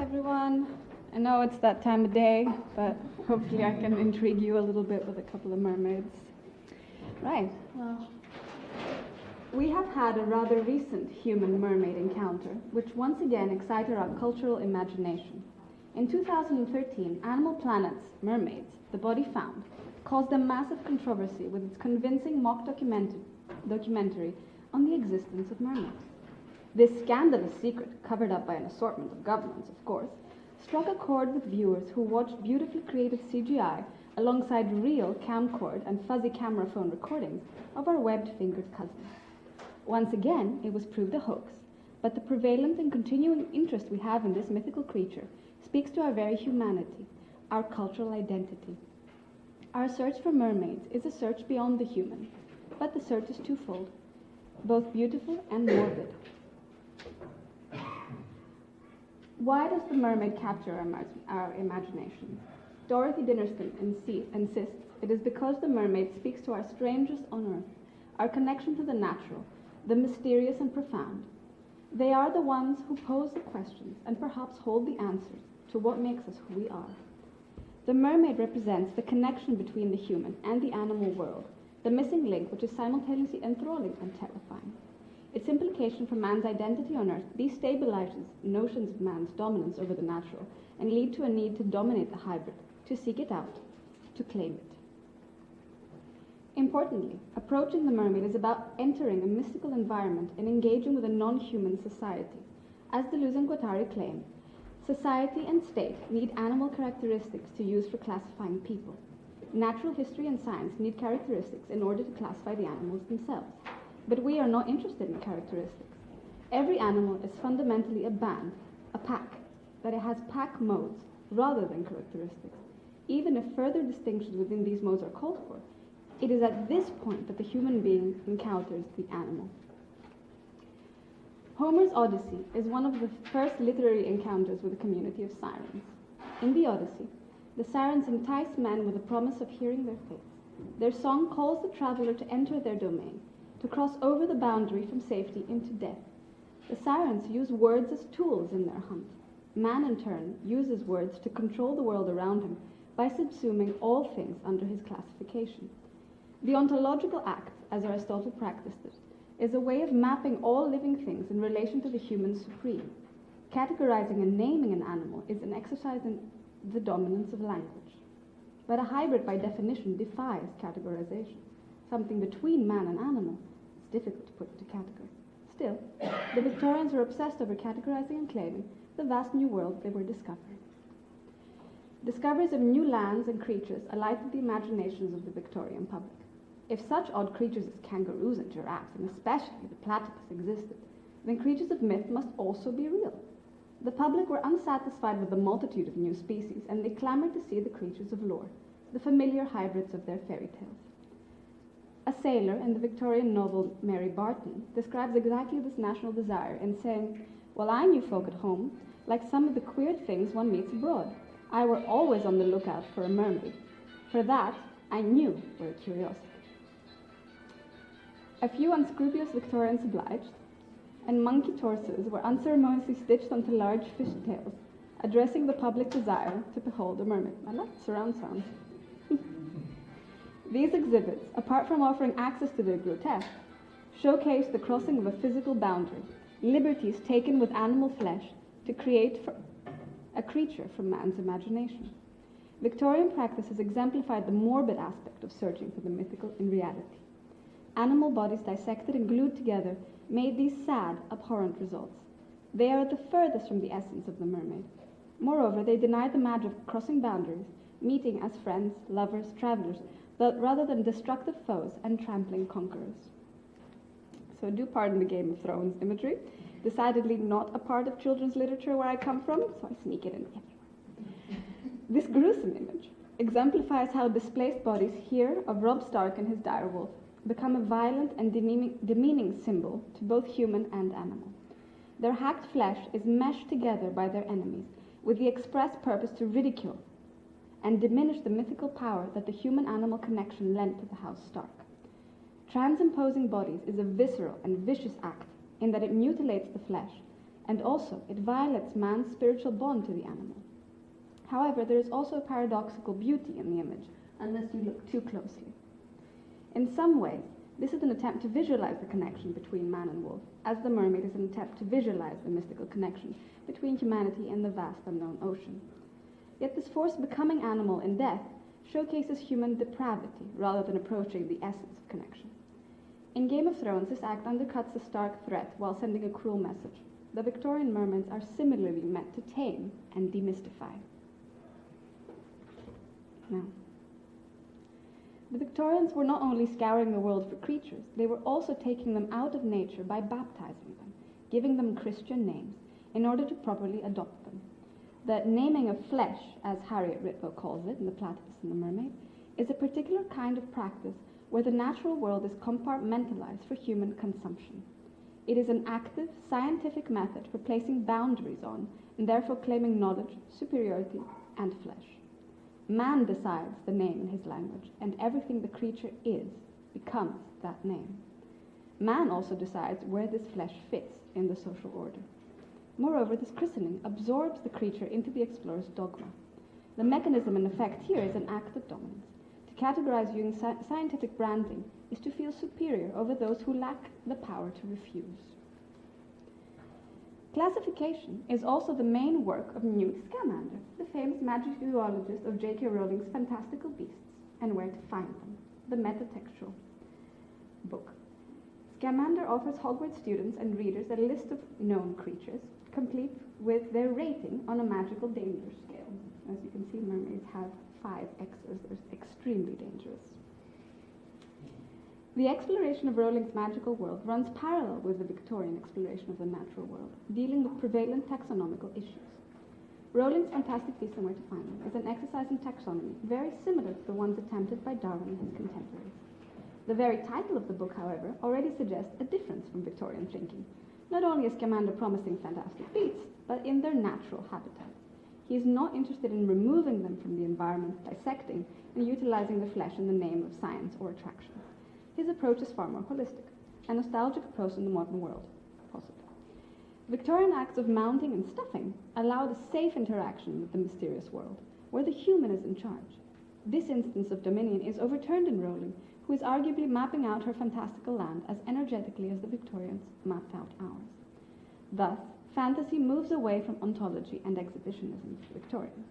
everyone. I know it's that time of day, but hopefully I can intrigue you a little bit with a couple of mermaids. Right, well, we have had a rather recent human-mermaid encounter, which once again excited our cultural imagination. In 2013, Animal Planet's Mermaids, the body found, caused a massive controversy with its convincing mock documentary on the existence of mermaids. This scandalous secret, covered up by an assortment of governments, of course, struck a chord with viewers who watched beautifully created CGI alongside real camcord and fuzzy camera phone recordings of our webbed-fingered cousins. Once again, it was proved a hoax, but the prevalent and continuing interest we have in this mythical creature speaks to our very humanity, our cultural identity. Our search for mermaids is a search beyond the human, but the search is twofold, both beautiful and morbid. Why does the mermaid capture our imagination? Dorothy Dinnerston insists it is because the mermaid speaks to our strangest on earth, our connection to the natural, the mysterious and profound. They are the ones who pose the questions and perhaps hold the answers to what makes us who we are. The mermaid represents the connection between the human and the animal world, the missing link which is simultaneously enthralling and terrifying. Its implication for man's identity on Earth destabilizes notions of man's dominance over the natural and lead to a need to dominate the hybrid, to seek it out, to claim it. Importantly, approaching the mermaid is about entering a mystical environment and engaging with a non-human society. As Deleuze and Guattari claim, society and state need animal characteristics to use for classifying people. Natural history and science need characteristics in order to classify the animals themselves. But we are not interested in characteristics. Every animal is fundamentally a band, a pack, but it has pack modes rather than characteristics. Even if further distinctions within these modes are called for, it is at this point that the human being encounters the animal. Homer's Odyssey is one of the first literary encounters with a community of sirens. In the Odyssey, the sirens entice men with the promise of hearing their fates. Their song calls the traveler to enter their domain, to cross over the boundary from safety into death. The sirens use words as tools in their hunt. Man, in turn, uses words to control the world around him by subsuming all things under his classification. The ontological act, as Aristotle practiced it, is a way of mapping all living things in relation to the human supreme. Categorizing and naming an animal is an exercise in the dominance of language. But a hybrid, by definition, defies categorization. Something between man and animal is difficult to put into category. Still, the Victorians were obsessed over categorizing and claiming the vast new world they were discovering. Discoveries of new lands and creatures alighted the imaginations of the Victorian public. If such odd creatures as kangaroos and giraffes, and especially the platypus, existed, then creatures of myth must also be real. The public were unsatisfied with the multitude of new species, and they clamored to see the creatures of lore, the familiar hybrids of their fairy tales. A sailor in the Victorian novel Mary Barton describes exactly this national desire in saying, "Well, I knew folk at home, like some of the queer things one meets abroad. I were always on the lookout for a mermaid. For that, I knew were a curiosity." A few unscrupulous Victorians obliged, and monkey torsos were unceremoniously stitched onto large fish tails, addressing the public desire to behold a mermaid. I like surround sound. These exhibits, apart from offering access to the grotesque, showcase the crossing of a physical boundary, liberties taken with animal flesh to create a creature from man's imagination. Victorian practice has exemplified the morbid aspect of searching for the mythical in reality. Animal bodies dissected and glued together made these sad, abhorrent results. They are the furthest from the essence of the mermaid. Moreover, they deny the magic of crossing boundaries, meeting as friends, lovers, travelers, but rather than destructive foes and trampling conquerors. So do pardon the Game of Thrones imagery. Decidedly not a part of children's literature where I come from, so I sneak it in everywhere. This gruesome image exemplifies how displaced bodies here of Robb Stark and his direwolf become a violent and demeaning symbol to both human and animal. Their hacked flesh is meshed together by their enemies with the express purpose to ridicule and diminish the mythical power that the human-animal connection lent to the House Stark. Transimposing bodies is a visceral and vicious act in that it mutilates the flesh and also it violates man's spiritual bond to the animal. However, there is also a paradoxical beauty in the image, unless you look too closely. In some ways, this is an attempt to visualize the connection between man and wolf, as the mermaid is an attempt to visualize the mystical connection between humanity and the vast unknown ocean. Yet this forced becoming animal in death showcases human depravity rather than approaching the essence of connection. In Game of Thrones, this act undercuts the stark threat while sending a cruel message. The Victorian mermaids are similarly meant to tame and demystify. Now, the Victorians were not only scouring the world for creatures, they were also taking them out of nature by baptizing them, giving them Christian names, in order to properly adopt them. The naming of flesh, as Harriet Ritwell calls it in The Platypus and the Mermaid, is a particular kind of practice where the natural world is compartmentalized for human consumption. It is an active, scientific method for placing boundaries on, and therefore claiming knowledge, superiority, and flesh. Man decides the name in his language, and everything the creature is becomes that name. Man also decides where this flesh fits in the social order. Moreover, this christening absorbs the creature into the explorer's dogma. The mechanism in effect here is an act of dominance. To categorize using scientific branding is to feel superior over those who lack the power to refuse. Classification is also the main work of Newt Scamander, the famous magic zoologist of J.K. Rowling's Fantastical Beasts and Where to Find Them, the metatextual book. Scamander offers Hogwarts students and readers a list of known creatures, complete with their rating on a magical danger scale. As you can see, mermaids have 5 X's. They're extremely dangerous. The exploration of Rowling's magical world runs parallel with the Victorian exploration of the natural world, dealing with prevalent taxonomical issues. Rowling's Fantastic Beasts and Where to Find Them is an exercise in taxonomy very similar to the ones attempted by Darwin and his contemporaries. The very title of the book, however, already suggests a difference from Victorian thinking. Not only is Scamander promising fantastic beasts, but in their natural habitat. He is not interested in removing them from the environment, dissecting, and utilizing the flesh in the name of science or attraction. His approach is far more holistic, a nostalgic approach in the modern world, possibly. Victorian acts of mounting and stuffing allowed a safe interaction with the mysterious world, where the human is in charge. This instance of dominion is overturned in Rowling, who is arguably mapping out her fantastical land as energetically as the Victorians mapped out ours. Thus, fantasy moves away from ontology and exhibitionism of the Victorians.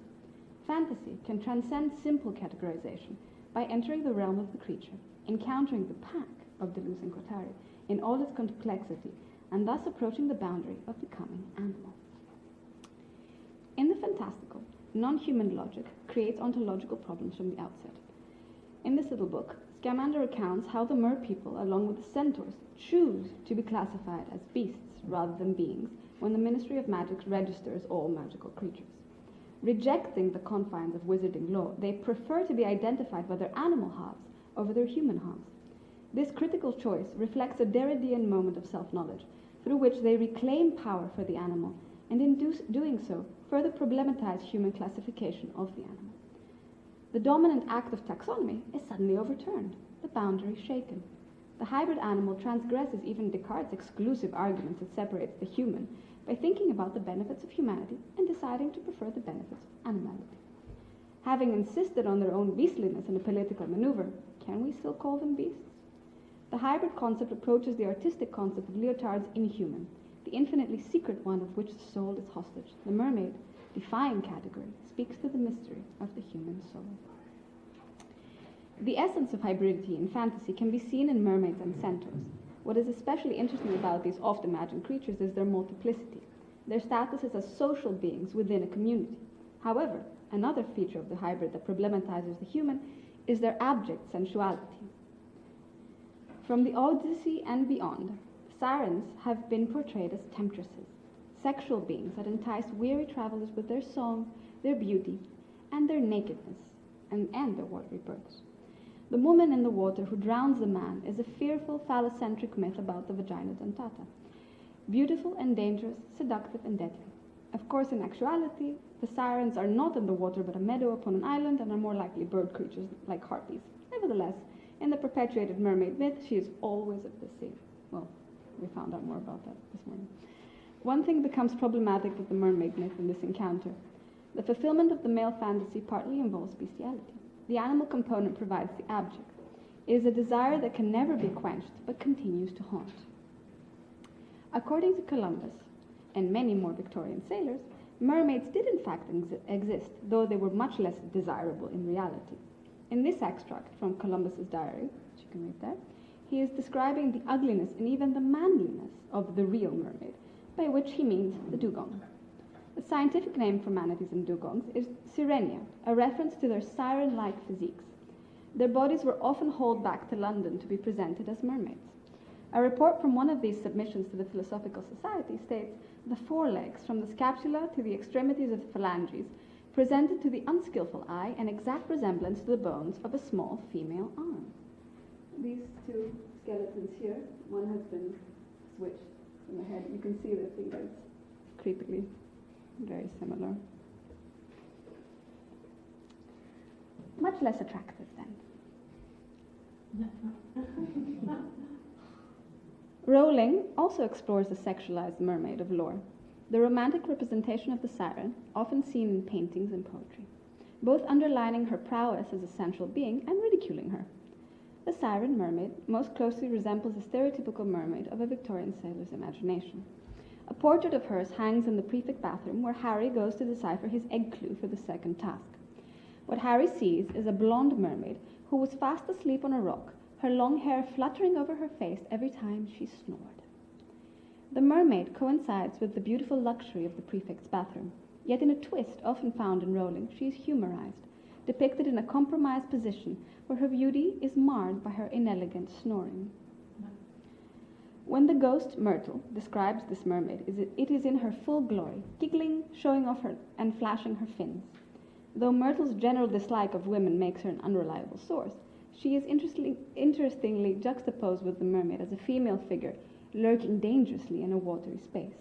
Fantasy can transcend simple categorization by entering the realm of the creature, encountering the pack of Deleuze and Guattari in all its complexity, and thus approaching the boundary of becoming animal. In the fantastical, non-human logic creates ontological problems from the outset. In this little book, Scamander recounts how the mer people, along with the centaurs, choose to be classified as beasts rather than beings when the Ministry of Magic registers all magical creatures. Rejecting the confines of wizarding law, they prefer to be identified by their animal halves over their human halves. This critical choice reflects a Derridean moment of self-knowledge, through which they reclaim power for the animal, and in doing so, further problematize human classification of the animal. The dominant act of taxonomy is suddenly overturned, the boundary shaken. The hybrid animal transgresses even Descartes' exclusive arguments that separates the human by thinking about the benefits of humanity and deciding to prefer the benefits of animality. Having insisted on their own beastliness in a political maneuver, can we still call them beasts? The hybrid concept approaches the artistic concept of Lyotard's inhuman, the infinitely secret one of which the soul is hostage. The mermaid, defying category, speaks to the mystery of the human soul. The essence of hybridity in fantasy can be seen in mermaids and centaurs. What is especially interesting about these oft-imagined creatures is their multiplicity, their status as social beings within a community. However, another feature of the hybrid that problematizes the human is their abject sensuality. From the Odyssey and beyond, sirens have been portrayed as temptresses, sexual beings that entice weary travelers with their song, their beauty, and their nakedness, and their watery births. The woman in the water who drowns the man is a fearful phallocentric myth about the vagina dentata, beautiful and dangerous, seductive and deadly. Of course, in actuality, the sirens are not in the water but a meadow upon an island and are more likely bird creatures like harpies. Nevertheless, in the perpetuated mermaid myth, she is always at the sea. Well, we found out more about that this morning. One thing becomes problematic with the mermaid myth in this encounter. The fulfillment of the male fantasy partly involves bestiality. The animal component provides the object. It is a desire that can never be quenched, but continues to haunt. According to Columbus, and many more Victorian sailors, mermaids did in fact exist, though they were much less desirable in reality. In this extract from Columbus's diary, which you can read there, he is describing the ugliness and even the manliness of the real mermaid, by which he means the dugong. The scientific name for manatees and dugongs is Sirenia, a reference to their siren-like physiques. Their bodies were often hauled back to London to be presented as mermaids. A report from one of these submissions to the Philosophical Society states the forelegs, from the scapula to the extremities of the phalanges, presented to the unskillful eye an exact resemblance to the bones of a small female arm. These two skeletons here, one has been switched from the head. You can see the fingers creepily very similar. Much less attractive then. Rowling also explores the sexualized mermaid of lore, the romantic representation of the siren, often seen in paintings and poetry, both underlining her prowess as a central being and ridiculing her. The siren mermaid most closely resembles the stereotypical mermaid of a Victorian sailor's imagination. A portrait of hers hangs in the prefect bathroom where Harry goes to decipher his egg clue for the second task. What Harry sees is a blonde mermaid who was fast asleep on a rock, her long hair fluttering over her face every time she snored. The mermaid coincides with the beautiful luxury of the prefect's bathroom, yet in a twist often found in Rowling, she is humorized, depicted in a compromised position where her beauty is marred by her inelegant snoring. When the ghost Myrtle describes this mermaid, it is in her full glory, giggling, showing off her and flashing her fins. Though Myrtle's general dislike of women makes her an unreliable source, she is interestingly juxtaposed with the mermaid as a female figure lurking dangerously in a watery space.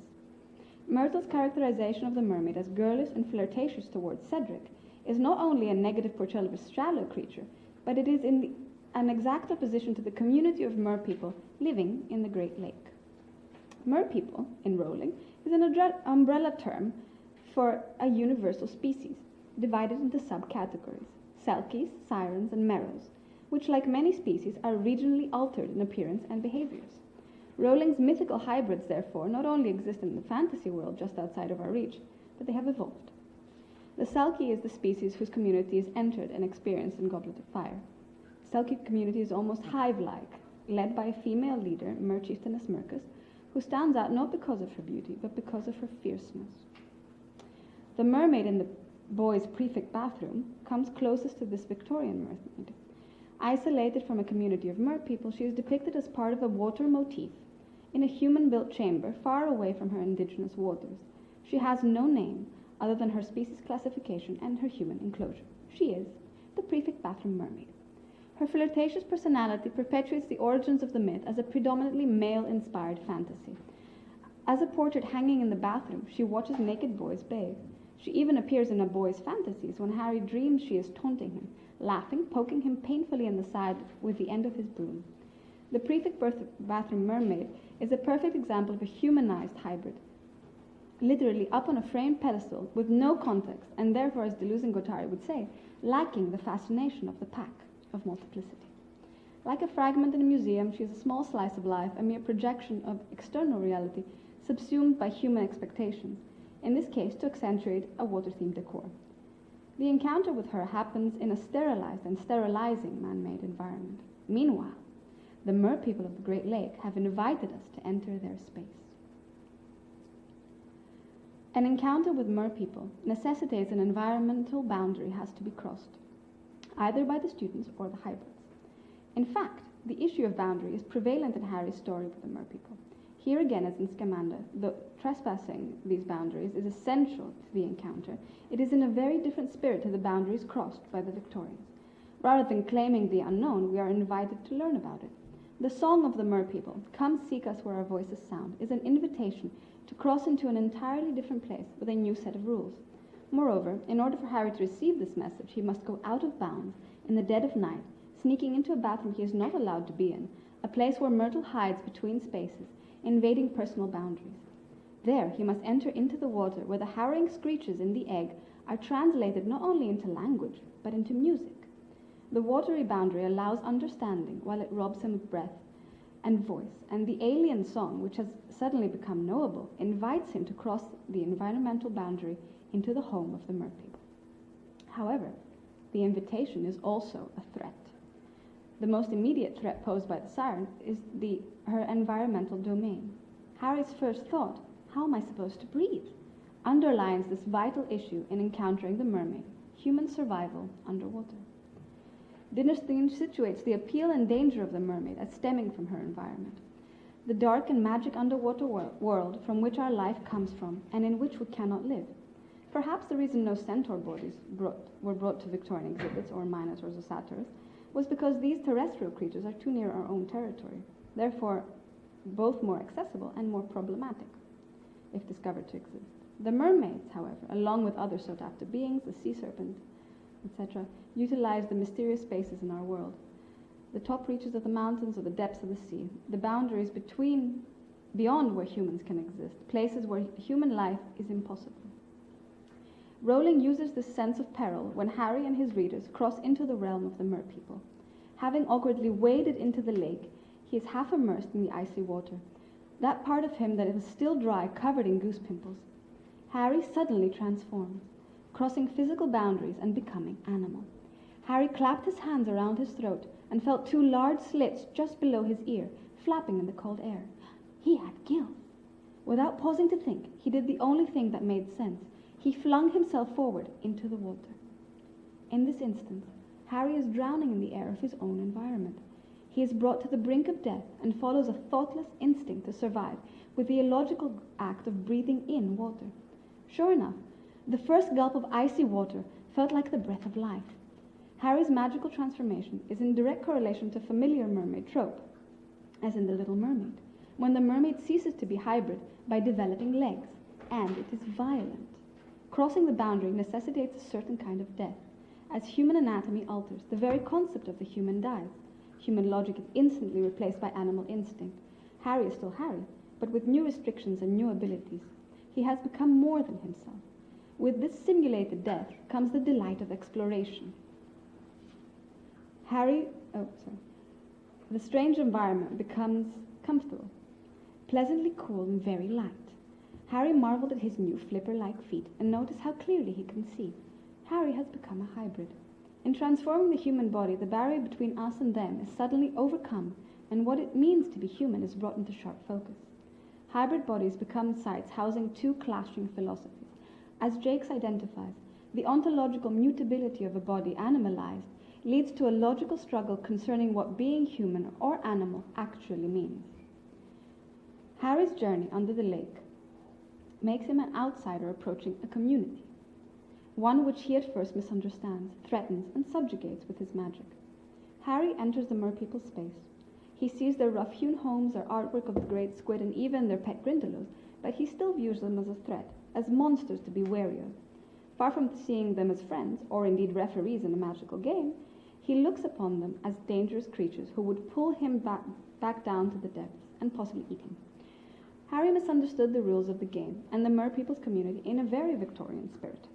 Myrtle's characterization of the mermaid as girlish and flirtatious towards Cedric is not only a negative portrayal of a shallow creature, but it is an exact opposition to the community of merpeople living in the Great Lake. Merpeople, in Rowling, is an umbrella term for a universal species, divided into subcategories: selkies, sirens, and merrows, which, like many species, are regionally altered in appearance and behaviors. Rowling's mythical hybrids, therefore, not only exist in the fantasy world just outside of our reach, but they have evolved. The selkie is the species whose community is entered and experienced in Goblet of Fire. Selkie community is almost hive-like, led by a female leader, Merchieftainess Mercus, who stands out not because of her beauty, but because of her fierceness. The mermaid in the boys' prefect bathroom comes closest to this Victorian mermaid. Isolated from a community of merpeople, she is depicted as part of a water motif in a human-built chamber far away from her indigenous waters. She has no name other than her species classification and her human enclosure. She is the prefect bathroom mermaid. Her flirtatious personality perpetuates the origins of the myth as a predominantly male-inspired fantasy. As a portrait hanging in the bathroom, she watches naked boys bathe. She even appears in a boy's fantasies when Harry dreams she is taunting him, laughing, poking him painfully in the side with the end of his broom. The prefect bathroom mermaid is a perfect example of a humanized hybrid, literally up on a framed pedestal with no context, and therefore, as Deleuze and Guattari would say, lacking the fascination of the pack of multiplicity. Like a fragment in a museum, she is a small slice of life, a mere projection of external reality subsumed by human expectations, in this case to accentuate a water-themed decor. The encounter with her happens in a sterilized and sterilizing man-made environment. Meanwhile, the merpeople of the Great Lake have invited us to enter their space. An encounter with merpeople necessitates an environmental boundary has to be crossed, either by the students or the hybrids. In fact, the issue of boundary is prevalent in Harry's story with the merpeople. Here again, as in Scamander, though trespassing these boundaries is essential to the encounter, it is in a very different spirit to the boundaries crossed by the Victorians. Rather than claiming the unknown, we are invited to learn about it. The song of the merpeople, "Come seek us where our voices sound," is an invitation to cross into an entirely different place with a new set of rules. Moreover, in order for Harry to receive this message, he must go out of bounds in the dead of night, sneaking into a bathroom he is not allowed to be in, a place where Myrtle hides between spaces, invading personal boundaries. There he must enter into the water, where the harrowing screeches in the egg are translated not only into language, but into music. The watery boundary allows understanding, while it robs him of breath and voice, and the alien song, which has suddenly become knowable, invites him to cross the environmental boundary into the home of the merpeople. However, the invitation is also a threat. The most immediate threat posed by the siren is her environmental domain. Harry's first thought, "How am I supposed to breathe?" underlines this vital issue in encountering the mermaid, human survival underwater. Dinner's theme situates the appeal and danger of the mermaid as stemming from her environment, the dark and magic underwater world from which our life comes from and in which we cannot live. Perhaps the reason no centaur bodies were brought to Victorian exhibits, or minotaurs or satyrs, was because these terrestrial creatures are too near our own territory, therefore both more accessible and more problematic, if discovered to exist. The mermaids, however, along with other sought-after beings, the sea serpent, etc., utilize the mysterious spaces in our world, the top reaches of the mountains or the depths of the sea, the boundaries beyond where humans can exist, places where human life is impossible. Rowling uses this sense of peril when Harry and his readers cross into the realm of the merpeople. Having awkwardly waded into the lake, he is half immersed in the icy water, that part of him that is still dry, covered in goose pimples. Harry suddenly transforms, crossing physical boundaries and becoming animal. Harry clapped his hands around his throat and felt two large slits just below his ear, flapping in the cold air. He had gills. Without pausing to think, he did the only thing that made sense. He flung himself forward into the water. In this instance, Harry is drowning in the air of his own environment. He is brought to the brink of death and follows a thoughtless instinct to survive with the illogical act of breathing in water. Sure enough, the first gulp of icy water felt like the breath of life. Harry's magical transformation is in direct correlation to familiar mermaid trope, as in The Little Mermaid, when the mermaid ceases to be hybrid by developing legs, and it is violent. Crossing the boundary necessitates a certain kind of death. As human anatomy alters, the very concept of the human dies. Human logic is instantly replaced by animal instinct. Harry is still Harry, but with new restrictions and new abilities. He has become more than himself. With this simulated death comes the delight of exploration. The strange environment becomes comfortable, pleasantly cool and very light. Harry marveled at his new flipper-like feet and noticed how clearly he can see. Harry has become a hybrid. In transforming the human body, the barrier between us and them is suddenly overcome, and what it means to be human is brought into sharp focus. Hybrid bodies become sites housing two clashing philosophies. As Jakes identifies, the ontological mutability of a body animalized leads to a logical struggle concerning what being human or animal actually means. Harry's journey under the lake makes him an outsider approaching a community, one which he at first misunderstands, threatens, and subjugates with his magic. Harry enters the merpeople's space. He sees their rough-hewn homes, their artwork of the great squid, and even their pet grindylows, but he still views them as a threat, as monsters to be wary of. Far from seeing them as friends, or indeed referees in a magical game, he looks upon them as dangerous creatures who would pull him back down to the depths and possibly eat him. Harry misunderstood the rules of the game and the merpeople's community in a very Victorian spirit.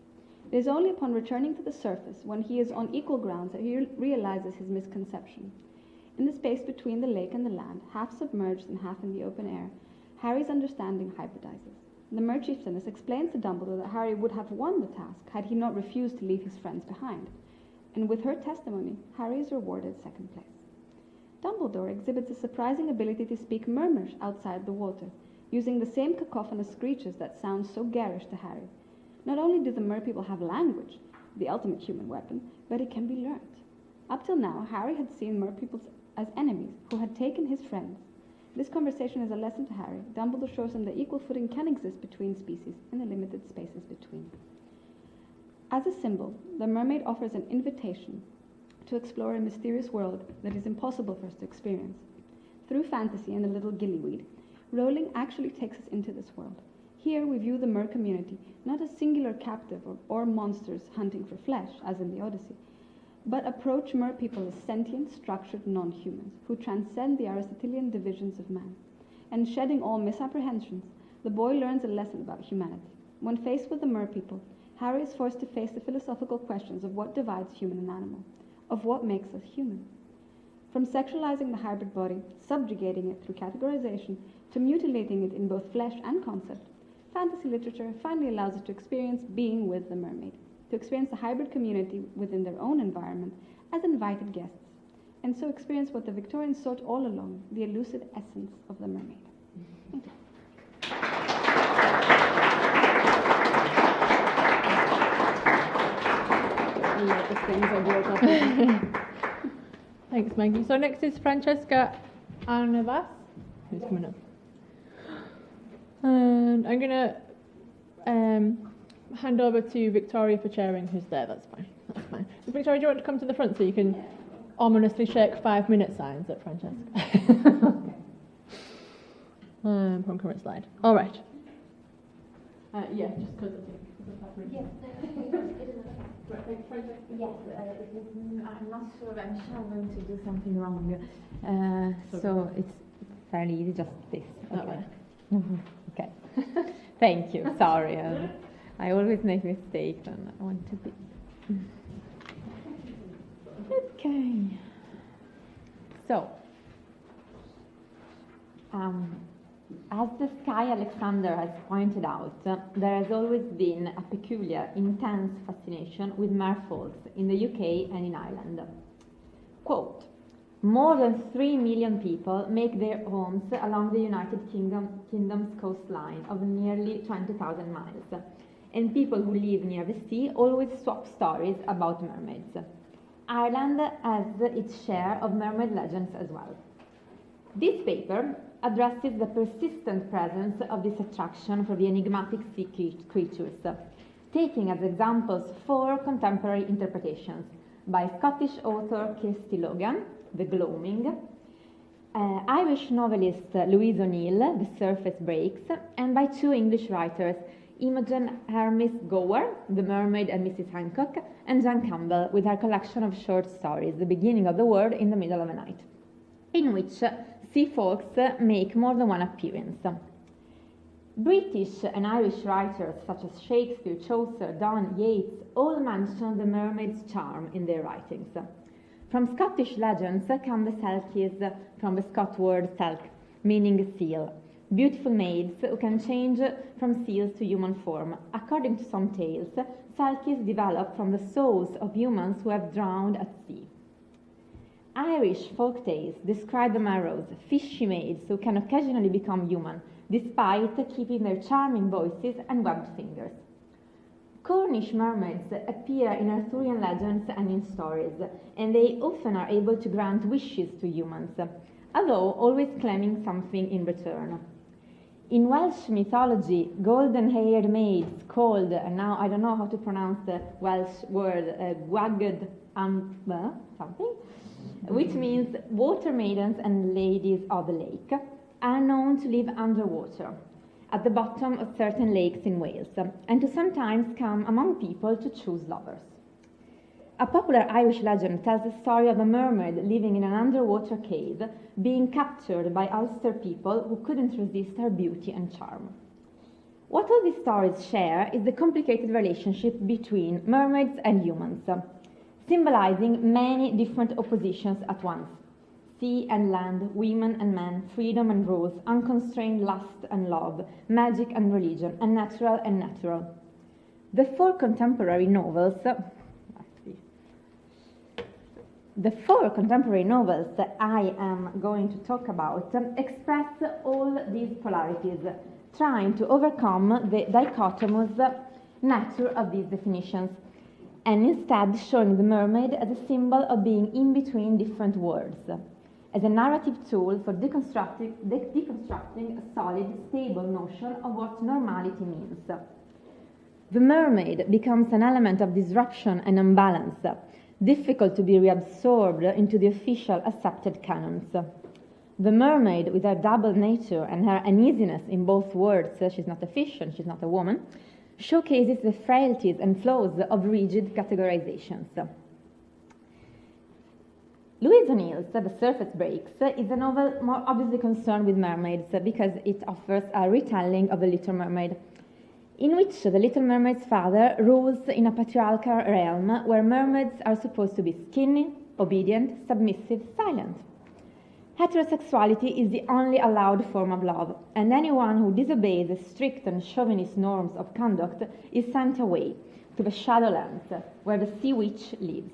It is only upon returning to the surface, when he is on equal grounds, that he realizes his misconception. In the space between the lake and the land, half submerged and half in the open air, Harry's understanding hybridizes. The Merchieftainess explains to Dumbledore that Harry would have won the task had he not refused to leave his friends behind. And with her testimony, Harry is rewarded second place. Dumbledore exhibits a surprising ability to speak murmurs outside the water, using the same cacophonous screeches that sound so garish to Harry. Not only do the merpeople have language, the ultimate human weapon, but it can be learnt. Up till now, Harry had seen merpeople as enemies who had taken his friends. This conversation is a lesson to Harry. Dumbledore shows him that equal footing can exist between species in the limited spaces between. As a symbol, the mermaid offers an invitation to explore a mysterious world that is impossible for us to experience. Through fantasy and a little gillyweed, Rowling actually takes us into this world. Here we view the mer community not as singular captive or monsters hunting for flesh, as in the Odyssey, but approach merpeople as sentient, structured non-humans who transcend the Aristotelian divisions of man, and shedding all misapprehensions, the boy learns a lesson about humanity. When faced with the merpeople, Harry is forced to face the philosophical questions of what divides human and animal, of what makes us human. From sexualizing the hybrid body, subjugating it through categorization, to mutilating it in both flesh and concept, fantasy literature finally allows us to experience being with the mermaid, to experience the hybrid community within their own environment as invited guests, and so experience what the Victorians sought all along, the elusive essence of the mermaid. Thank you. A lot of things I brought up. Thanks, Maggie. So next is Francesca Arnavas, who's coming up. And I'm going to hand over to Victoria for chairing, who's there. That's fine. That's fine. So Victoria, do you want to come to the front so you can ominously shake 5-minute signs at Francesca? From current slide. All right. Yeah, just because I think it's 5 minutes. Yes. I'm not sure. I'm sure I'm going to do something wrong. So it's fairly easy, just this. Okay. Okay. Thank you. Sorry. I always make mistakes and I want to be. Okay. So, as the Sky Alexander has pointed out, there has always been a peculiar, intense fascination with merfolks in the UK and in Ireland. Quote, more than 3 million people make their homes along the United Kingdom's coastline of nearly 20,000 miles, and people who live near the sea always swap stories about mermaids. Ireland has its share of mermaid legends as well. This paper addresses the persistent presence of this attraction for the enigmatic sea creatures, taking as examples 4 contemporary interpretations by Scottish author Kirsty Logan, The Gloaming, Irish novelist Louise O'Neill, The Surface Breaks, and by 2 English writers, Imogen Hermes Gower, The Mermaid and Mrs. Hancock, and Jan Campbell with her collection of short stories, The Beginning of the World in the Middle of the Night, in which sea folks make more than one appearance. British and Irish writers such as Shakespeare, Chaucer, Donne, Yeats all mention the mermaid's charm in their writings. From Scottish legends come the Selkies, from the Scot word selk, meaning seal, beautiful maids who can change from seals to human form. According to some tales, Selkies develop from the souls of humans who have drowned at sea. Irish folk tales describe the Marrows, fishy maids who can occasionally become human, despite keeping their charming voices and webbed fingers. Cornish mermaids appear in Arthurian legends and in stories, and they often are able to grant wishes to humans, although always claiming something in return. In Welsh mythology, golden-haired maids called, and now I don't know how to pronounce the Welsh word, gwagad something, which means water maidens and ladies of the lake, are known to live underwater, at the bottom of certain lakes in Wales, and to sometimes come among people to choose lovers. A popular Irish legend tells the story of a mermaid living in an underwater cave, being captured by Ulster people who couldn't resist her beauty and charm. What all these stories share is the complicated relationship between mermaids and humans, symbolizing many different oppositions at once: sea and land, women and men, freedom and rules, unconstrained lust and love, magic and religion, unnatural and natural. The four contemporary novels that I am going to talk about express all these polarities, trying to overcome the dichotomous nature of these definitions, and instead showing the mermaid as a symbol of being in between different worlds, as a narrative tool for deconstructing a solid, stable notion of what normality means. The mermaid becomes an element of disruption and imbalance, difficult to be reabsorbed into the official accepted canons. The mermaid, with her double nature and her uneasiness in both words, she's not a fish and she's not a woman, showcases the frailties and flaws of rigid categorizations. Louise O'Neill's The Surface Breaks is a novel more obviously concerned with mermaids because it offers a retelling of The Little Mermaid, in which the Little Mermaid's father rules in a patriarchal realm where mermaids are supposed to be skinny, obedient, submissive, silent. Heterosexuality is the only allowed form of love, and anyone who disobeys the strict and chauvinist norms of conduct is sent away to the Shadowlands, where the sea witch lives.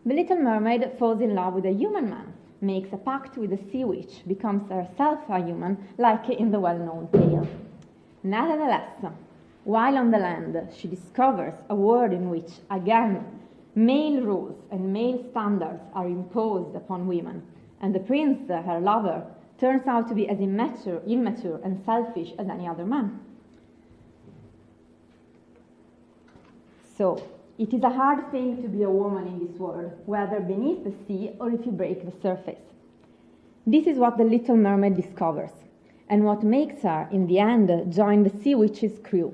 The Little Mermaid falls in love with a human man, makes a pact with the sea witch, becomes herself a human, like in the well-known tale. Nevertheless, while on the land, she discovers a world in which, again, male rules and male standards are imposed upon women, and the prince, her lover, turns out to be as immature and selfish as any other man. So, it is a hard thing to be a woman in this world, whether beneath the sea or if you break the surface. This is what the Little Mermaid discovers, and what makes her, in the end, join the Sea Witch's crew,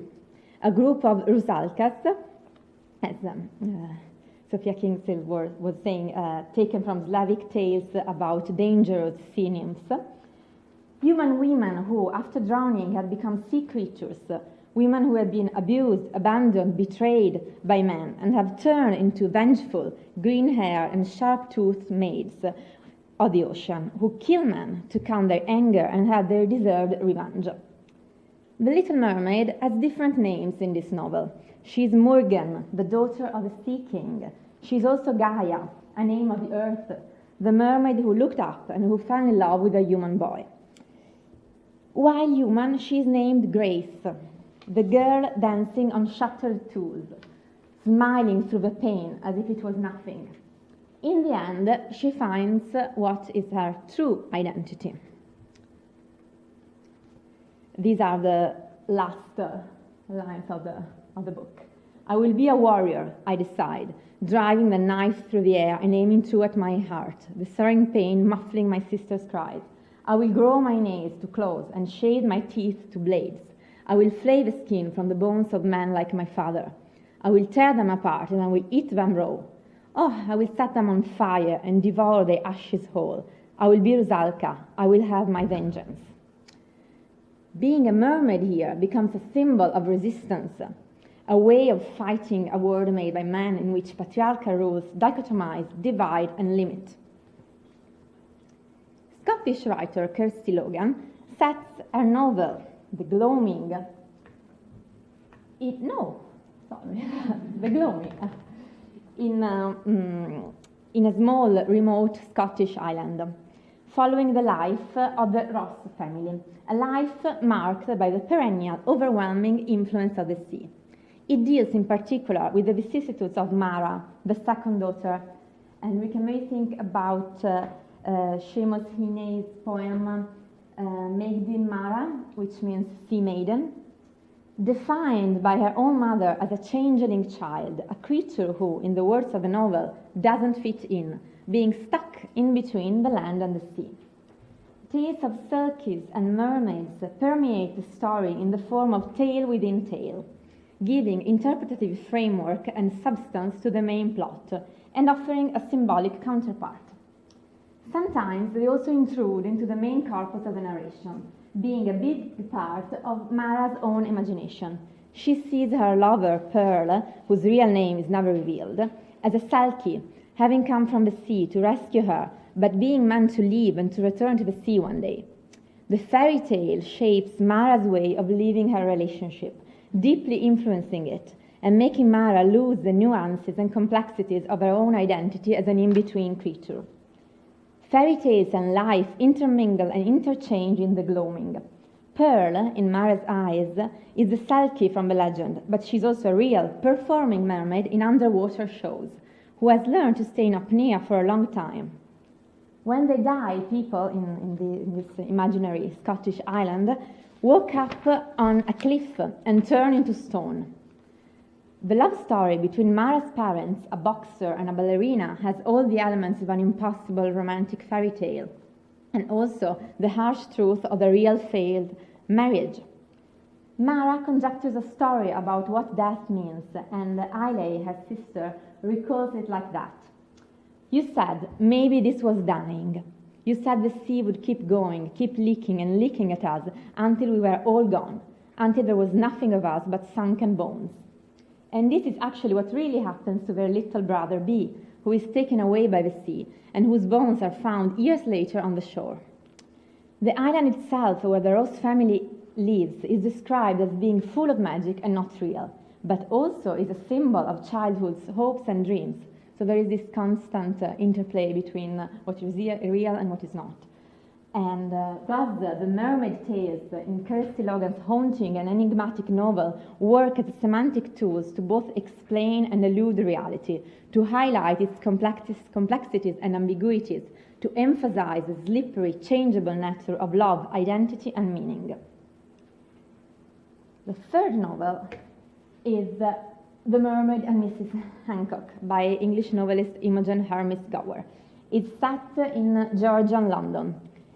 a group of Rusalkas, as Sophia Kingsley was saying, taken from Slavic tales about dangerous sea nymphs, human women who, after drowning, had become sea creatures, women who had been abused, abandoned, betrayed by men, and have turned into vengeful, green-haired and sharp-toothed maids of the ocean, who kill men to calm their anger and have their deserved revenge. The Little Mermaid has different names in this novel. She is Morgan, the daughter of the Sea King. She is also Gaia, a name of the earth, the mermaid who looked up and who fell in love with a human boy. While human, she is named Grace, the girl dancing on shattered tools, smiling through the pain as if it was nothing. In the end, she finds what is her true identity. These are the last lines of the book. I will be a warrior, I decide, driving the knife through the air and aiming true at my heart, the searing pain muffling my sister's cries. I will grow my nails to claws and shade my teeth to blades. I will flay the skin from the bones of men like my father. I will tear them apart and I will eat them raw. Oh, I will set them on fire and devour their ashes whole. I will be Rusalka. I will have my vengeance. Being a mermaid here becomes a symbol of resistance, a way of fighting a world made by men in which patriarchal rules dichotomize, divide, and limit. Scottish writer Kirsty Logan sets her novel, The Gloaming, The Gloaming, in a small, remote Scottish island, following the life of the Ross family, a life marked by the perennial, overwhelming influence of the sea. It deals in particular with the vicissitudes of Mara, the second daughter, and we can maybe think about Seamus Heaney's poem Maigdin Mara, which means sea maiden, defined by her own mother as a changeling child, a creature who, in the words of the novel, doesn't fit in, being stuck in between the land and the sea. Tales of selkies and mermaids permeate the story in the form of tale within tale, giving interpretative framework and substance to the main plot, and offering a symbolic counterpart. Sometimes they also intrude into the main corpus of the narration, being a big part of Mara's own imagination. She sees her lover, Pearl, whose real name is never revealed, as a selkie, having come from the sea to rescue her, but being meant to leave and to return to the sea one day. The fairy tale shapes Mara's way of living her relationship, deeply influencing it, and making Mara lose the nuances and complexities of her own identity as an in-between creature. Fairy tales and life intermingle and interchange in The Gloaming. Pearl, in Mara's eyes, is the selkie from the legend, but she's also a real, performing mermaid in underwater shows, who has learned to stay in apnea for a long time. When they die, people in this imaginary Scottish island woke up on a cliff and turn into stone. The love story between Mara's parents, a boxer and a ballerina, has all the elements of an impossible romantic fairy tale, and also the harsh truth of the real failed marriage. Mara conjectures a story about what death means, and Ailey, her sister, recalls it like that. You said maybe this was dying. You said the sea would keep going, keep leaking and leaking at us until we were all gone, until there was nothing of us but sunken bones. And this is actually what really happens to their little brother B, who is taken away by the sea and whose bones are found years later on the shore. The island itself, where the Rose family lives, is described as being full of magic and not real, but also is a symbol of childhood's hopes and dreams. So there is this constant interplay between what is real and what is not. And thus, the Mermaid tales in Kirsty Logan's haunting and enigmatic novel work as semantic tools to both explain and elude reality, to highlight its complexities and ambiguities, to emphasize the slippery, changeable nature of love, identity, and meaning. The third novel is The Mermaid and Mrs. Hancock by English novelist Imogen Hermes Gower. It's set in Georgian London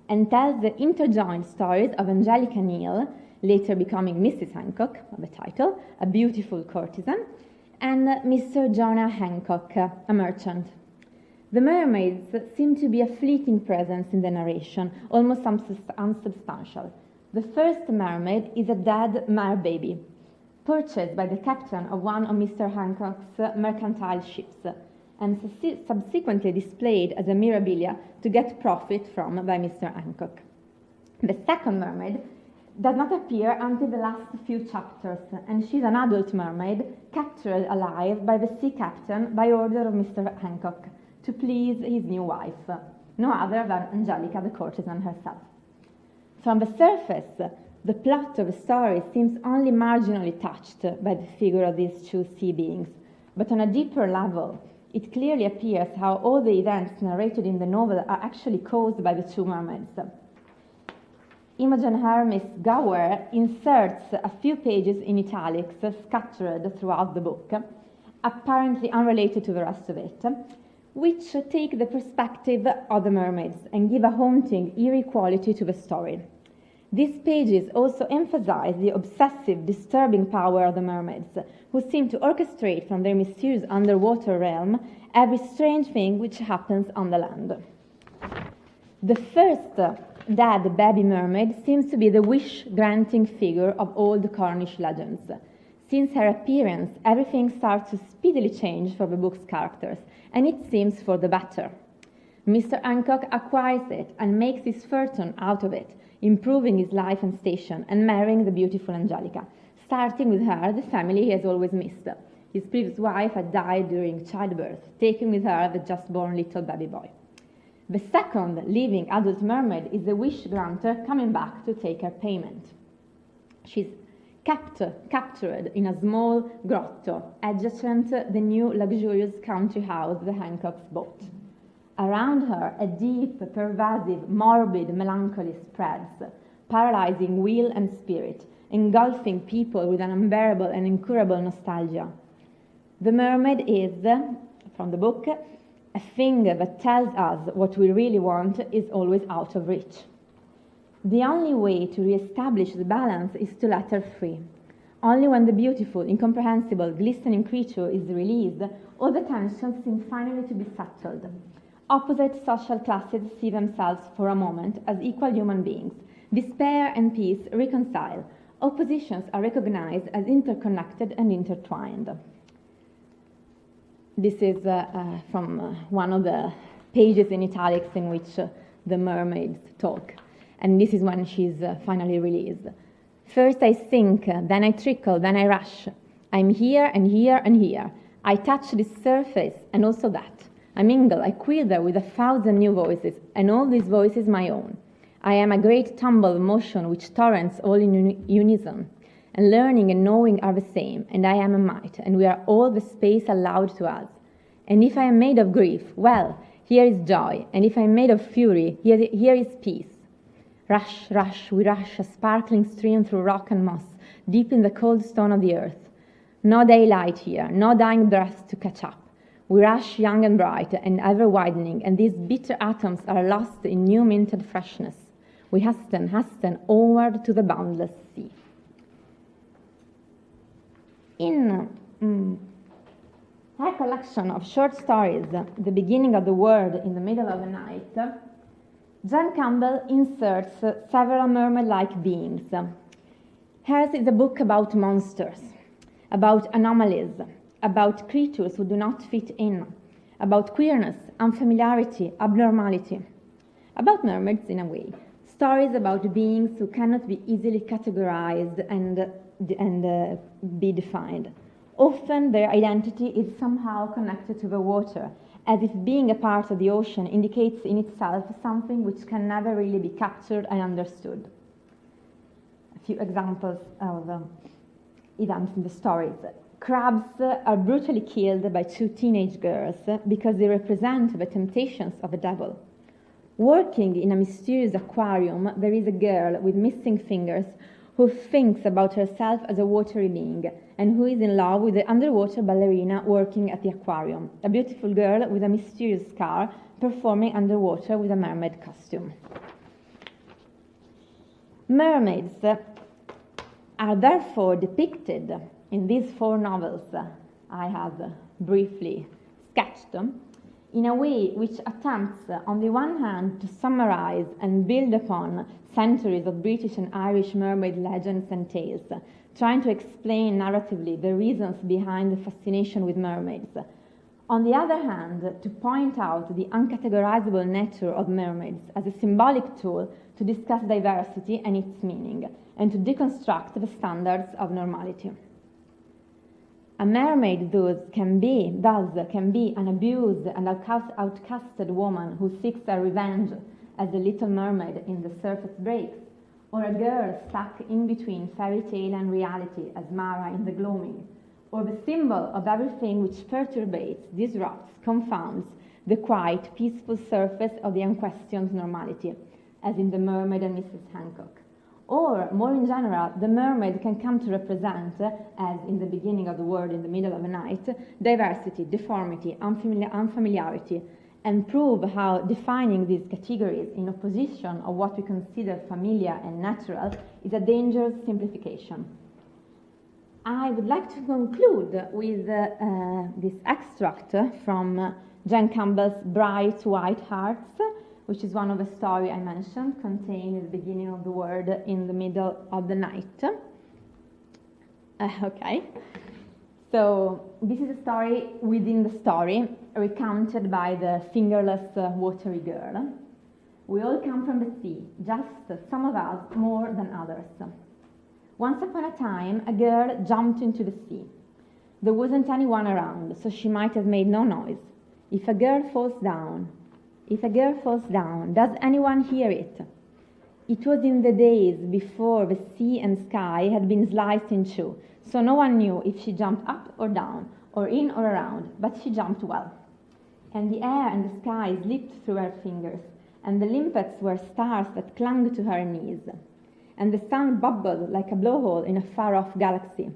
and tells the interjoined stories of Angelica Neal, later becoming Mrs. Hancock, the title, a beautiful courtesan, and Mr. Jonah Hancock, a merchant. The mermaids seem to be a fleeting presence in the narration, almost unsubstantial. The first mermaid is a dead mer-baby, purchased by the captain of one of Mr. Hancock's mercantile ships, and subsequently displayed as a memorabilia to get profit from by Mr. Hancock. The second mermaid does not appear until the last few chapters, and she's an adult mermaid captured alive by the sea captain by order of Mr. Hancock to please his new wife, no other than Angelica, the courtesan herself. From the surface, the plot of the story seems only marginally touched by the figure of these two sea beings, but on a deeper level, it clearly appears how all the events narrated in the novel are actually caused by the two mermaids. Imogen Hermes Gower inserts a few pages in italics scattered throughout the book, apparently unrelated to the rest of it, which take the perspective of the mermaids and give a haunting, eerie quality to the story. These pages also emphasize the obsessive, disturbing power of the mermaids, who seem to orchestrate from their mysterious underwater realm every strange thing which happens on the land. The first dead baby mermaid seems to be the wish-granting figure of old Cornish legends. Since her appearance, everything starts to speedily change for the book's characters, and it seems for the better. Mr. Hancock acquires it and makes his fortune out of it, improving his life and station, and marrying the beautiful Angelica, starting with her the family he has always missed. His previous wife had died during childbirth, taking with her the just-born little baby boy. The second living adult mermaid is the wish-granter coming back to take her payment. She's captured in a small grotto adjacent the new luxurious country house the Hancocks bought. Around her, a deep, pervasive, morbid melancholy spreads, paralyzing will and spirit, engulfing people with an unbearable and incurable nostalgia. The mermaid is, from the book, a thing that tells us what we really want is always out of reach. The only way to re-establish the balance is to let her free. Only when the beautiful, incomprehensible, glistening creature is released, all the tensions seem finally to be settled. Opposite social classes see themselves for a moment as equal human beings. Despair and peace reconcile. Oppositions are recognized as interconnected and intertwined. This is from one of the pages in italics in which the mermaids talk. And this is when she's finally released. First I sink, then I trickle, then I rush. I'm here and here and here. I touch this surface and also that. I mingle, I quiver with 1,000 new voices, and all these voices my own. I am a great tumble of motion which torrents all in unison. And learning and knowing are the same, and I am a might, and we are all the space allowed to us. And if I am made of grief, well, here is joy, and if I am made of fury, here is peace. Rush, rush, we rush, a sparkling stream through rock and moss, deep in the cold stone of the earth. No daylight here, no dying breath to catch up. We rush young and bright and ever widening, and these bitter atoms are lost in new minted freshness. We hasten, hasten onward to the boundless sea. her collection of short stories, The Beginning of the World in the Middle of the Night, Jan Campbell inserts several mermaid-like beings. Hers is a book about monsters, about anomalies, about creatures who do not fit in, about queerness, unfamiliarity, abnormality, about mermaids in a way, stories about beings who cannot be easily categorized and be defined. Often their identity is somehow connected to the water, as if being a part of the ocean indicates in itself something which can never really be captured and understood. A few examples of events in the stories. Crabs are brutally killed by two teenage girls because they represent the temptations of a devil. Working in a mysterious aquarium, there is a girl with missing fingers who thinks about herself as a watery being and who is in love with the underwater ballerina working at the aquarium, a beautiful girl with a mysterious scar performing underwater with a mermaid costume. Mermaids are therefore depicted in these four novels I have briefly sketched in a way which attempts, on the one hand, to summarize and build upon centuries of British and Irish mermaid legends and tales, trying to explain narratively the reasons behind the fascination with mermaids. On the other hand, to point out the uncategorizable nature of mermaids as a symbolic tool to discuss diversity and its meaning, and to deconstruct the standards of normality. A mermaid thus can be an abused and outcasted woman who seeks her revenge as the little mermaid in The Surface Breaks, or a girl stuck in between fairy tale and reality as Mara in The Gloaming, or the symbol of everything which perturbates, disrupts, confounds the quiet, peaceful surface of the unquestioned normality, as in The Mermaid and Mrs. Hancock. Or, more in general, the mermaid can come to represent, as in The Beginning of the World in the Middle of the Night, diversity, deformity, unfamiliarity, and prove how defining these categories in opposition of what we consider familiar and natural is a dangerous simplification. I would like to conclude with this extract from Jan Campbell's Bright White Hearts, which is one of the stories I mentioned, contained in The Beginning of the World in the Middle of the Night. Okay. So this is a story within the story, recounted by the fingerless watery girl. We all come from the sea, just some of us more than others. Once upon a time, a girl jumped into the sea. There wasn't anyone around, so she might have made no noise. If a girl falls down, does anyone hear it? It was in the days before the sea and sky had been sliced in two, so no one knew if she jumped up or down, or in or around, but she jumped well. And the air and the sky slipped through her fingers, and the limpets were stars that clung to her knees, and the sun bubbled like a blowhole in a far-off galaxy.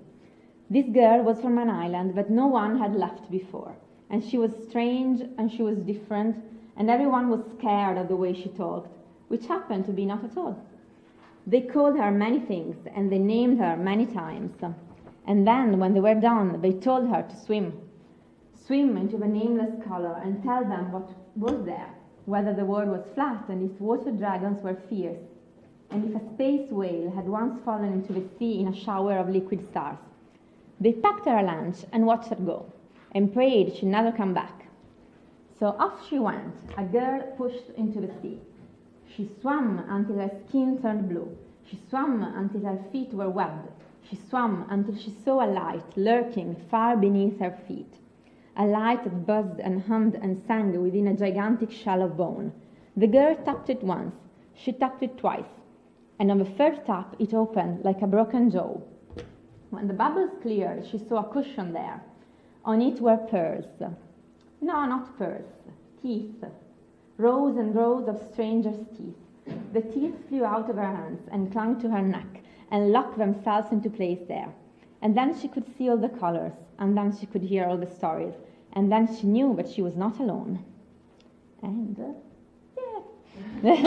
This girl was from an island that no one had left before, and she was strange and she was different, and everyone was scared of the way she talked, which happened to be not at all. They called her many things, and they named her many times. And then, when they were done, they told her to swim. Swim into the nameless color and tell them what was there, whether the world was flat and if water dragons were fierce, and if a space whale had once fallen into the sea in a shower of liquid stars. They packed her lunch and watched her go, and prayed she'd never come back. So off she went, a girl pushed into the sea. She swam until her skin turned blue. She swam until her feet were webbed. She swam until she saw a light lurking far beneath her feet. A light that buzzed and hummed and sang within a gigantic shell of bone. The girl tapped it once. She tapped it twice. And on the third tap it opened like a broken jaw. When the bubbles cleared, she saw a cushion there. On it were pearls. No, not pearls. Teeth. Rows and rows of strangers' teeth. The teeth flew out of her hands and clung to her neck and locked themselves into place there. And then she could see all the colors, and then she could hear all the stories, and then she knew that she was not alone. And, yeah.